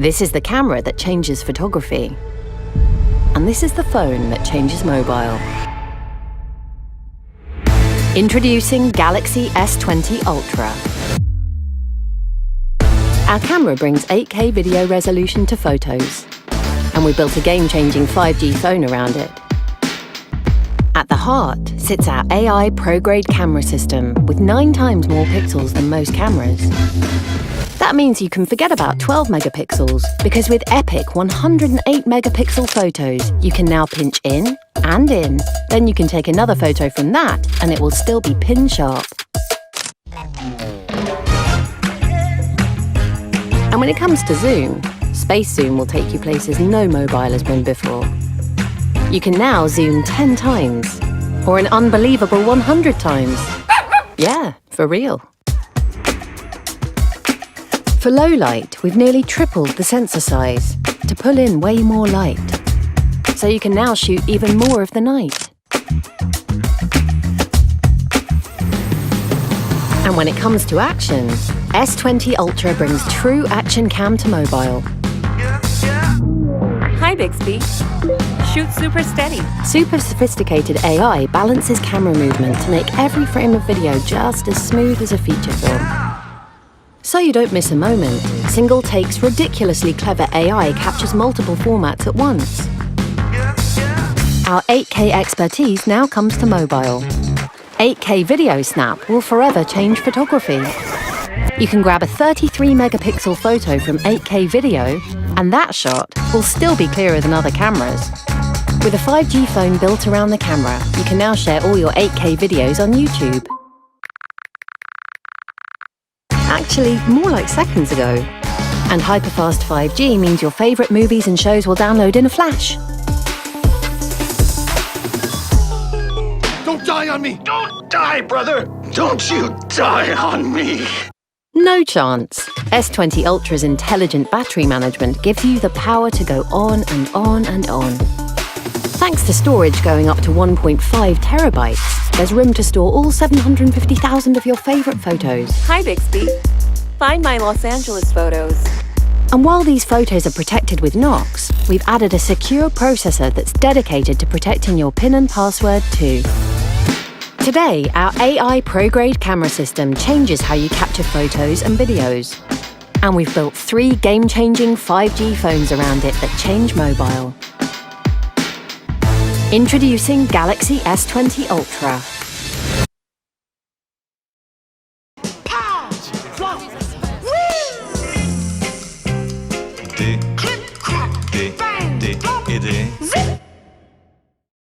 This is the camera that changes photography. And this is the phone that changes mobile. Introducing Galaxy S20 Ultra. Our camera brings 8K video resolution to photos, and we built a game-changing 5G phone around it. At the heart sits our AI pro-grade camera system with 9 times more pixels than most cameras. That means you can forget about 12 megapixels, because with epic 108 megapixel photos, you can now pinch in and in. Then you can take another photo from that and it will still be pin sharp. And when it comes to zoom, Space Zoom will take you places no mobile has been before. You can now zoom 10 times, or an unbelievable 100 times. Yeah, for real. For low light, we've nearly tripled the sensor size to pull in way more light. So you can now shoot even more of the night. And when it comes to action, S20 Ultra brings true action cam to mobile. Hi, Bixby. Shoot super steady. Super sophisticated AI balances camera movement to make every frame of video just as smooth as a feature film. So you don't miss a moment, Single Take's ridiculously clever AI captures multiple formats at once. Our 8K expertise now comes to mobile. 8K Video Snap will forever change photography. You can grab a 33 megapixel photo from 8K video, and that shot will still be clearer than other cameras. With a 5G phone built around the camera, you can now share all your 8K videos on YouTube. Actually, more like seconds ago. And hyperfast 5G means your favourite movies and shows will download in a flash. Don't die on me! Don't die, brother! Don't you die on me! No chance. S20 Ultra's intelligent battery management gives you the power to go on and on and on. Thanks to storage going up to 1.5 terabytes, there's room to store all 750,000 of your favourite photos. Hi, Bixby. Find my Los Angeles photos. And while these photos are protected with Knox, we've added a secure processor that's dedicated to protecting your PIN and password too. Today, our AI pro-grade camera system changes how you capture photos and videos. And we've built 3 game-changing 5G phones around it that change mobile. Introducing Galaxy S20 Ultra. Pow! Drop! Woo!